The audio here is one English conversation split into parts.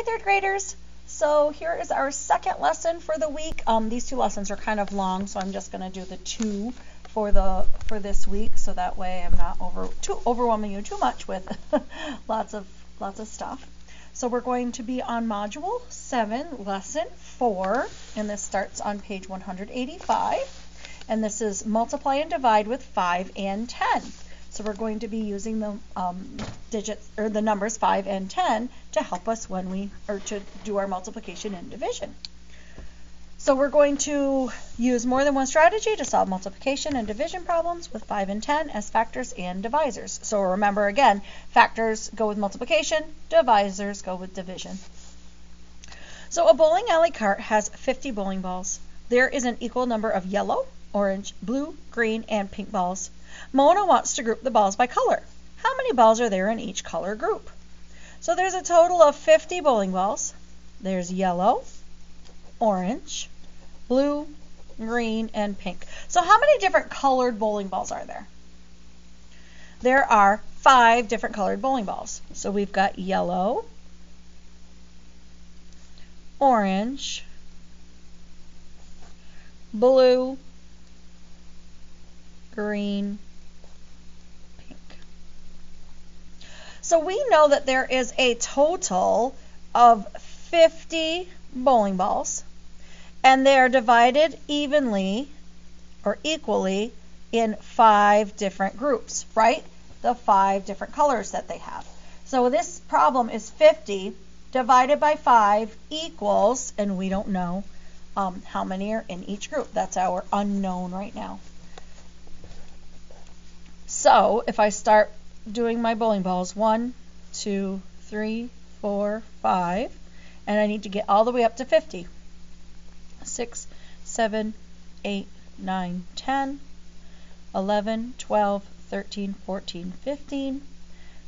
Hi, third graders. So here is our second lesson for the week. These two lessons are kind of long, so I'm just going to do the two for this week, so that way I'm not overwhelming you too much with lots of stuff. So we're going to be on Module 7, Lesson 4, and this starts on page 185, and this is multiply and divide with 5 and 10. So we're going to be using the digits or the numbers 5 and 10 to help us to do our multiplication and division. So we're going to use more than one strategy to solve multiplication and division problems with 5 and 10 as factors and divisors. So remember again, factors go with multiplication, divisors go with division. So a bowling alley cart has 50 bowling balls. There is an equal number of yellow, orange, blue, green, and pink balls. Mona wants to group the balls by color. How many balls are there in each color group? So there's a total of 50 bowling balls. There's yellow, orange, blue, green, and pink. So how many different colored bowling balls are there? There are 5 different colored bowling balls. So we've got yellow, orange, blue, green, pink. So we know that there is a total of 50 bowling balls, and they are divided evenly or equally in 5 different groups, right? The 5 different colors that they have. So this problem is 50 divided by 5 equals, and we don't know how many are in each group. That's our unknown right now. So if I start doing my bowling balls, 1, 2, 3, 4, 5, and I need to get all the way up to 50. 6, 7, 8, 9, 10, 11, 12, 13, 14, 15,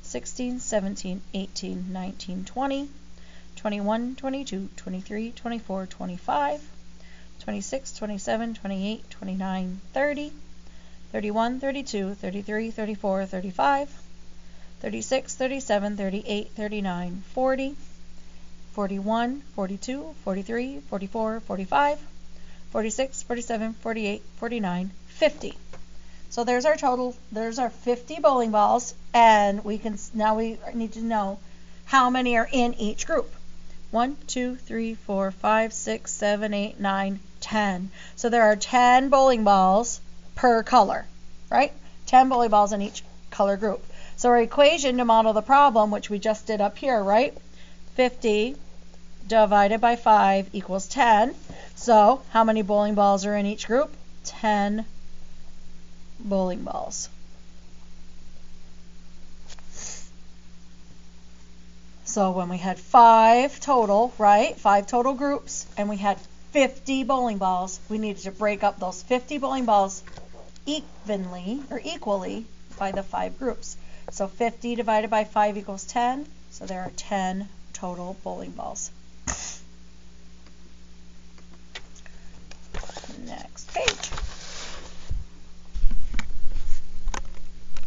16, 17, 18, 19, 20, 21, 22, 23, 24, 25, 26, 27, 28, 29, 30, 31, 32, 33, 34, 35, 36, 37, 38, 39, 40, 41, 42, 43, 44, 45, 46, 47, 48, 49, 50. So there's our total. There's our 50 bowling balls, and we need to know how many are in each group. 1, 2, 3, 4, 5, 6, 7, 8, 9, 10. So there are 10 bowling balls per color, right? 10 bowling balls in each color group. So our equation to model the problem, which we just did up here, right? 50 divided by 5 equals 10. So how many bowling balls are in each group? 10 bowling balls. So when we had 5 total, right? 5 total groups, and we had 50 bowling balls, we needed to break up those 50 bowling balls evenly or equally by the 5 groups. So 50 divided by 5 equals 10. So there are 10 total bowling balls. Next page.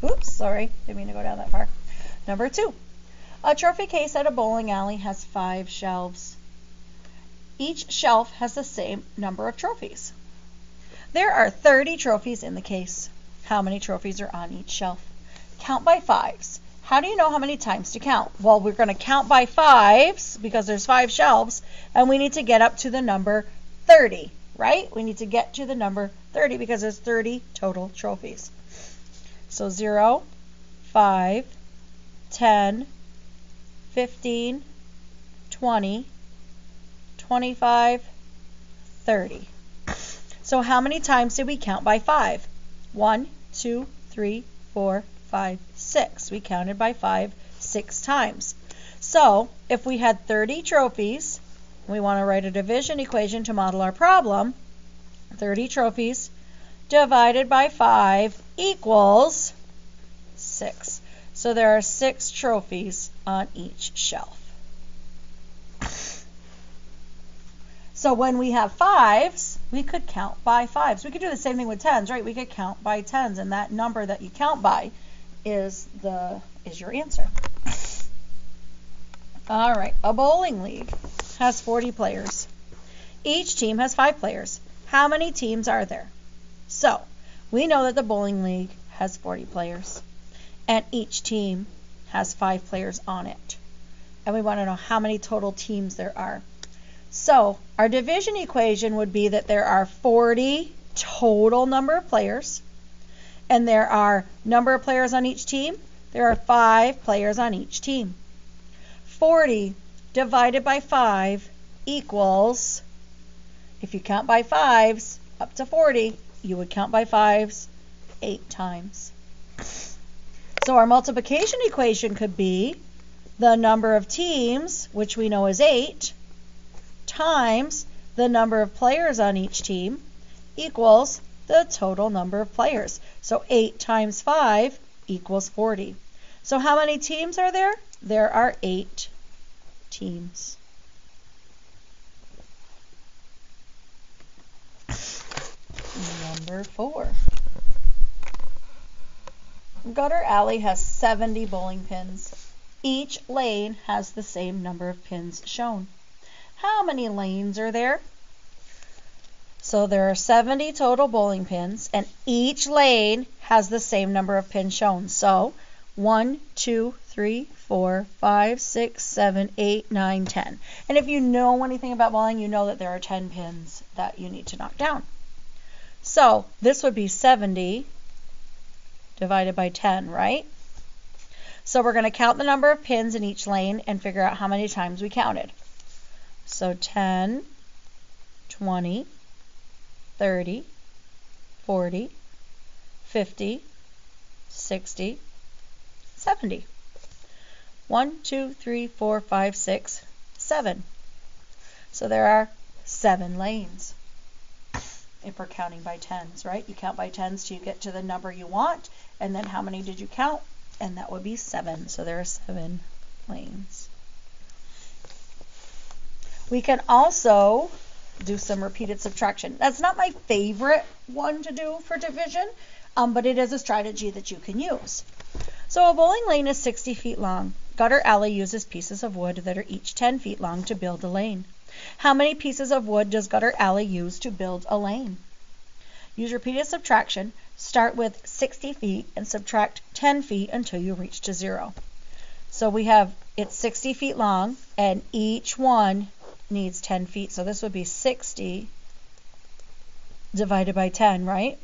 Oops, sorry, didn't mean to go down that far. Number 2. A trophy case at a bowling alley has 5 shelves. Each shelf has the same number of trophies. There are 30 trophies in the case. How many trophies are on each shelf? Count by 5s. How do you know how many times to count? Well, we're going to count by 5s because there's 5 shelves, and we need to get up to the number 30, right? We need to get to the number 30 because there's 30 total trophies. So 0, 5, 10, 15, 20, 25, 30. So how many times did we count by 5? 1, 2, 3, 4, 5, 6. We counted by 5 6 times. So if we had 30 trophies, we want to write a division equation to model our problem. 30 trophies divided by 5 equals 6. So there are 6 trophies on each shelf. So when we have 5s, we could count by 5s. We could do the same thing with 10s, right? We could count by 10s, and that number that you count by is your answer. All right, a bowling league has 40 players. Each team has 5 players. How many teams are there? So, we know that the bowling league has 40 players, and each team has 5 players on it. And we want to know how many total teams there are. So, our division equation would be that there are 40 total number of players, and there are number of players on each team. There are 5 players on each team. 40 divided by 5 equals, if you count by 5s up to 40, you would count by 5s 8 times. So our multiplication equation could be the number of teams, which we know is 8, times the number of players on each team equals the total number of players. So 8 times 5 equals 40. So how many teams are there? There are 8 teams. Number 4. Gutter Alley has 70 bowling pins. Each lane has the same number of pins shown. How many lanes are there? So there are 70 total bowling pins, and each lane has the same number of pins shown. So 1, 2, 3, 4, 5, 6, 7, 8, 9, 10. And if you know anything about bowling, you know that there are 10 pins that you need to knock down. So this would be 70 divided by 10, right? So we're going to count the number of pins in each lane and figure out how many times we counted. So 10, 20, 30, 40, 50, 60, 70. 1, 2, 3, 4, 5, 6, 7. So there are 7 lanes. If we're counting by tens, right? You count by tens till you get to the number you want, and then how many did you count? And that would be 7. So there are 7 lanes. We can also do some repeated subtraction. That's not my favorite one to do for division, but it is a strategy that you can use. So a bowling lane is 60 feet long. Gutter Alley uses pieces of wood that are each 10 feet long to build a lane. How many pieces of wood does Gutter Alley use to build a lane? Use repeated subtraction. Start with 60 feet and subtract 10 feet until you reach to 0. So we have, it's 60 feet long, and each one needs 10 feet. So this would be 60 divided by 10, right?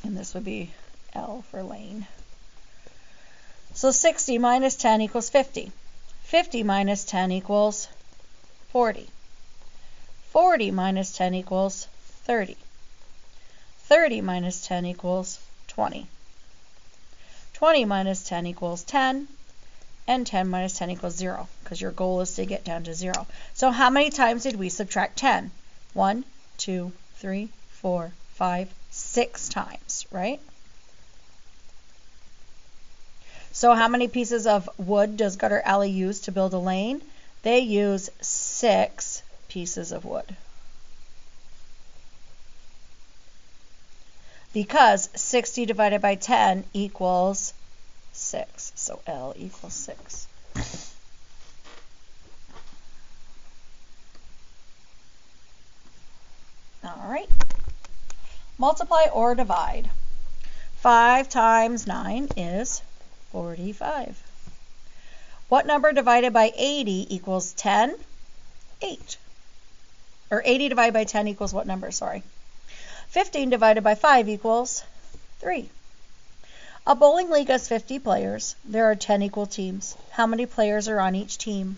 And this would be L for lane. So 60 minus 10 equals 50. 50 minus 10 equals 40. 40 minus 10 equals 30. 30 minus 10 equals 20. 20 minus 10 equals 10. And 10 minus 10 equals 0, because your goal is to get down to 0. So how many times did we subtract 10? 1, 2, 3, 4, 5, 6 times, right? So how many pieces of wood does Gutter Alley use to build a lane? They use 6 pieces of wood. Because 60 divided by 10 equals 6. So L equals 6. All right. Multiply or divide. 5 times 9 is 45. What number divided by 80 equals 10? 8. Or 80 divided by 10 equals what number? Sorry. 15 divided by 5 equals 3. A bowling league has 50 players. There are 10 equal teams. How many players are on each team?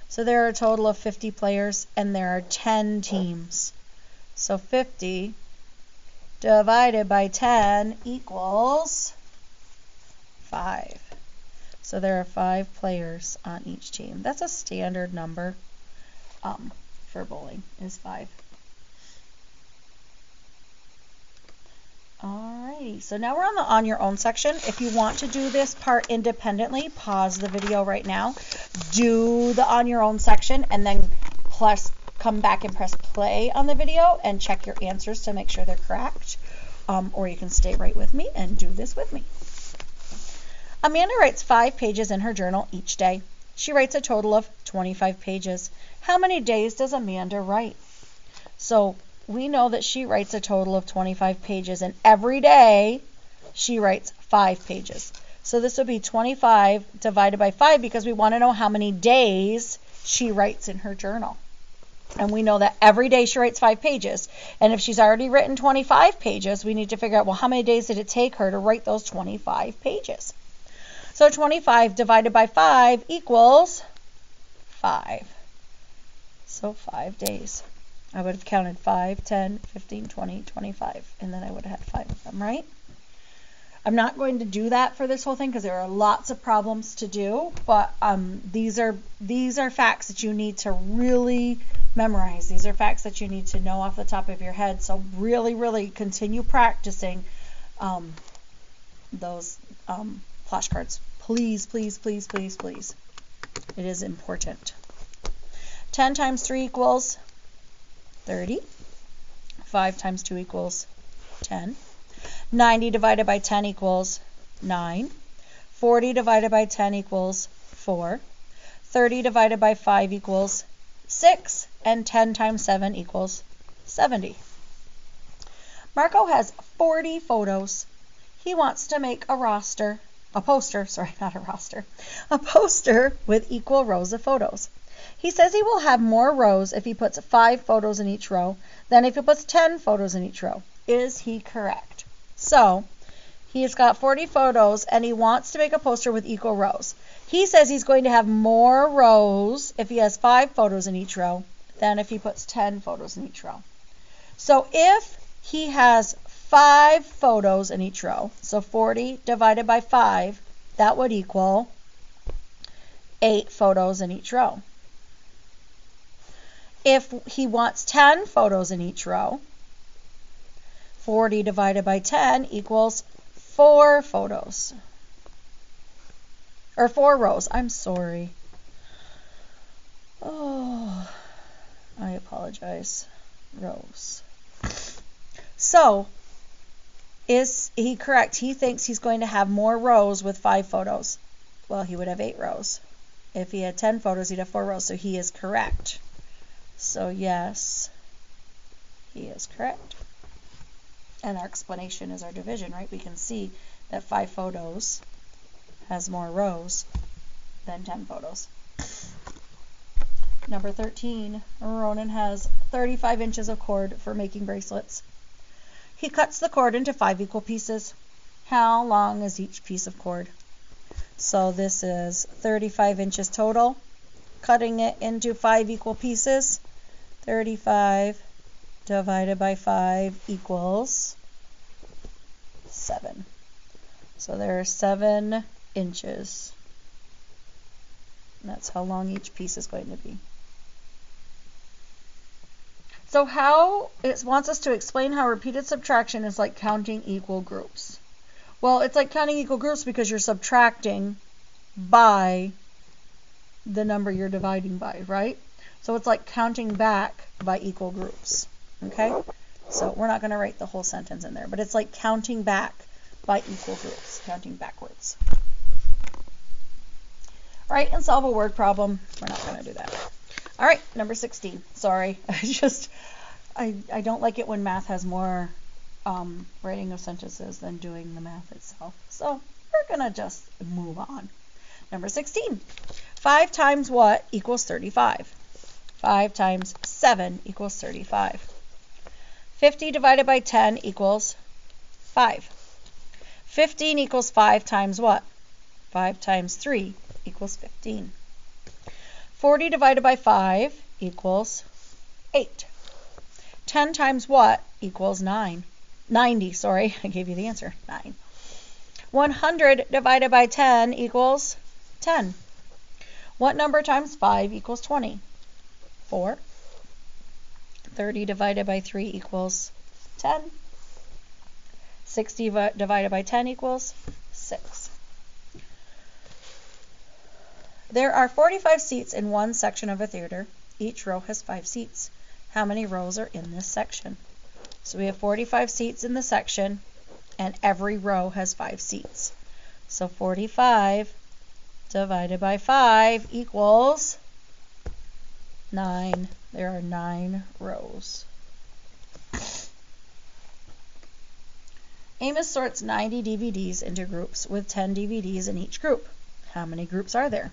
So there are a total of 50 players, and there are 10 teams. So 50 divided by 10 equals 5. So there are 5 players on each team. That's a standard number for bowling, is 5. Alrighty, so now we're on the on your own section. If you want to do this part independently, pause the video right now, do the on your own section, and then come back and press play on the video and check your answers to make sure they're correct. Or you can stay right with me and do this with me. Amanda writes 5 pages in her journal each day. She writes a total of 25 pages. How many days does Amanda write? So we know that she writes a total of 25 pages, and every day she writes 5 pages. So this would be 25 divided by 5 because we want to know how many days she writes in her journal. And we know that every day she writes 5 pages. And if she's already written 25 pages, we need to figure out, well, how many days did it take her to write those 25 pages? So 25 divided by 5 equals 5. So 5 days. I would have counted 5, 10, 15, 20, 25, and then I would have had 5 of them, right? I'm not going to do that for this whole thing because there are lots of problems to do, but these are facts that you need to really memorize. These are facts that you need to know off the top of your head. So really, really continue practicing those flashcards. Please, please, please, please, please. It is important. 10 times 3 equals 30. 5 times 2 equals 10. 90 divided by 10 equals 9. 40 divided by 10 equals 4. 30 divided by 5 equals 6. And 10 times 7 equals 70. Marco has 40 photos. He wants to make a poster with equal rows of photos. He says he will have more rows if he puts 5 photos in each row than if he puts 10 photos in each row. Is he correct? So he's got 40 photos and he wants to make a poster with equal rows. He says he's going to have more rows if he has 5 photos in each row than if he puts 10 photos in each row. So if he has 5 photos in each row, so 40 divided by 5, that would equal 8 photos in each row. If he wants 10 photos in each row, 40 divided by 10 equals 4 photos. Or 4 rows. I'm sorry. Oh, I apologize. Rows. So, is he correct? He thinks he's going to have more rows with 5 photos. Well, he would have 8 rows. If he had 10 photos, he'd have 4 rows. So he is correct. So yes, he is correct. And our explanation is our division, right? We can see that 5 photos has more rows than 10 photos. Number 13, Ronan has 35 inches of cord for making bracelets. He cuts the cord into 5 equal pieces. How long is each piece of cord? So this is 35 inches total. Cutting it into 5 equal pieces. 35 divided by 5 equals 7. So there are 7 inches. And that's how long each piece is going to be. So how it wants us to explain how repeated subtraction is like counting equal groups. Well, it's like counting equal groups because you're subtracting by the number you're dividing by, right? So it's like counting back by equal groups, okay? So we're not going to write the whole sentence in there, but it's like counting back by equal groups, counting backwards. Write and solve a word problem. We're not going to do that. All right, number 16. Sorry, I don't like it when math has more writing of sentences than doing the math itself. So we're going to just move on. Number 16. 5 times what equals 35? 5 times 7 equals 35. 50 divided by 10 equals 5. 15 equals 5 times what? 5 times 3 equals 15. 40 divided by 5 equals 8. 10 times what equals 9? 90, sorry, I gave you the answer, 9. 100 divided by 10 equals 10. What number times 5 equals 20? 4. 30 divided by 3 equals 10. 60 divided by 10 equals 6. There are 45 seats in one section of a theater. Each row has 5 seats. How many rows are in this section? So we have 45 seats in the section, and every row has 5 seats. So 45 divided by 5 equals 9. There are 9 rows. Amos sorts 90 DVDs into groups with 10 DVDs in each group. How many groups are there?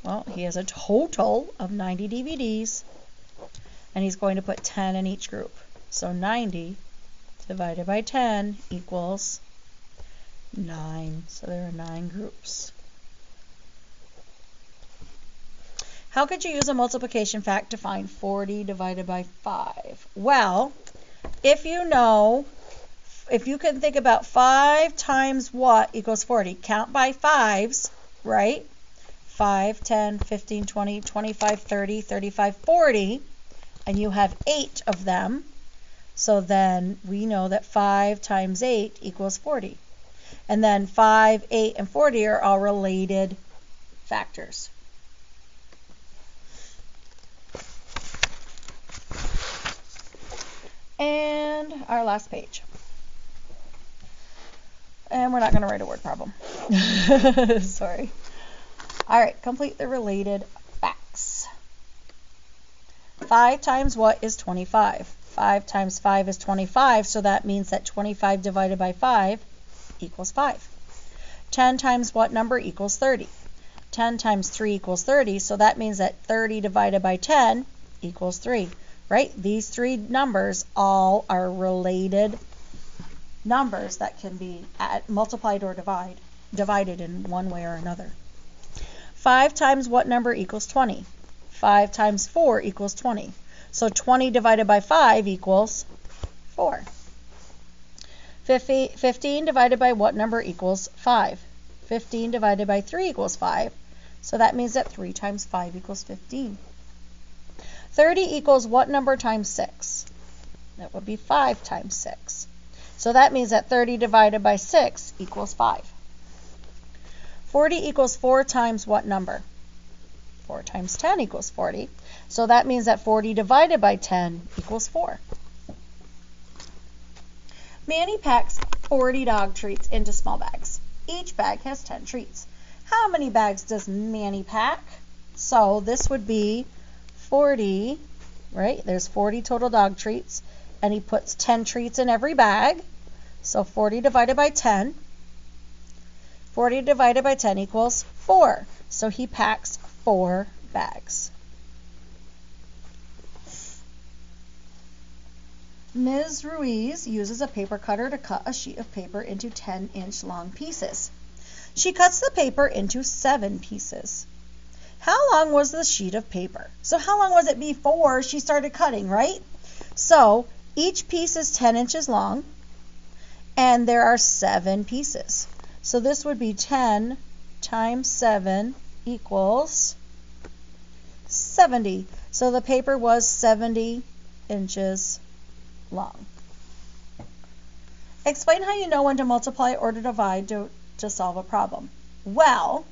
Well, he has a total of 90 DVDs, and he's going to put 10 in each group. So 90 divided by 10 equals 9. So there are 9 groups. How could you use a multiplication fact to find 40 divided by 5? Well, if you can think about 5 times what equals 40, count by 5s, right? 5, 10, 15, 20, 25, 30, 35, 40, and you have 8 of them. So then we know that 5 times 8 equals 40. And then 5, 8, and 40 are all related factors. And our last page. And we're not going to write a word problem. Sorry. All right, complete the related facts. 5 times what is 25? 5 times 5 is 25, so that means that 25 divided by 5 equals 5. 10 times what number equals 30? 10 times 3 equals 30, so that means that 30 divided by 10 equals 3, right? These 3 numbers all are related numbers that can be multiplied or divided in one way or another. 5 times what number equals 20? 5 times 4 equals 20. So 20 divided by 5 equals 4. 15 divided by what number equals 5? 15 divided by 3 equals 5. So that means that 3 times 5 equals 15. 30 equals what number times 6? That would be 5 times 6. So that means that 30 divided by 6 equals 5. 40 equals 4 times what number? 4 times 10 equals 40. So that means that 40 divided by 10 equals 4. Manny packs 40 dog treats into small bags. Each bag has 10 treats. How many bags does Manny pack? So this would be 40, right? There's 40 total dog treats, and he puts 10 treats in every bag. So 40 divided by 10. 40 divided by 10 equals 4. So he packs 4 bags. Ms. Ruiz uses a paper cutter to cut a sheet of paper into 10-inch long pieces. She cuts the paper into 7 pieces. How long was the sheet of paper? So how long was it before she started cutting, right? So each piece is 10 inches long, and there are 7 pieces. So this would be 10 times 7 equals 70. So the paper was 70 inches long. Explain how you know when to multiply or to divide to solve a problem. Well,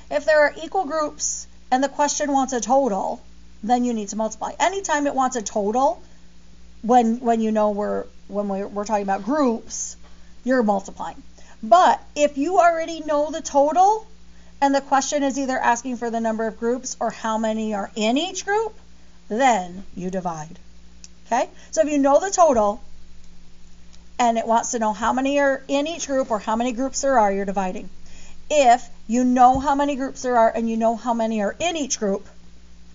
if there are equal groups and the question wants a total, then you need to multiply. Anytime it wants a total, when you know when we're talking about groups, you're multiplying. But if you already know the total and the question is either asking for the number of groups or how many are in each group, then you divide. Okay? So if you know the total and it wants to know how many are in each group or how many groups there are, you're dividing. If you know how many groups there are and you know how many are in each group,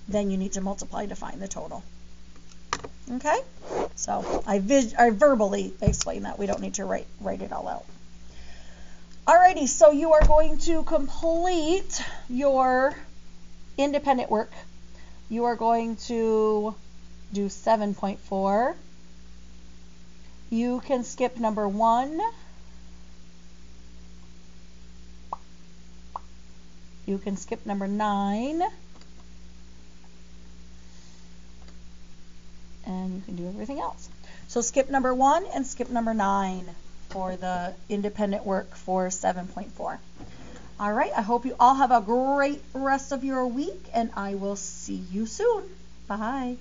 then you need to multiply to find the total. Okay? So I verbally explain that. We don't need to write it all out. Alrighty, so you are going to complete your independent work. You are going to do 7.4. You can skip number 1. You can skip number 9. And you can do everything else. So skip number 1 and skip number 9 for the independent work for 7.4. All right, I hope you all have a great rest of your week, and I will see you soon. Bye.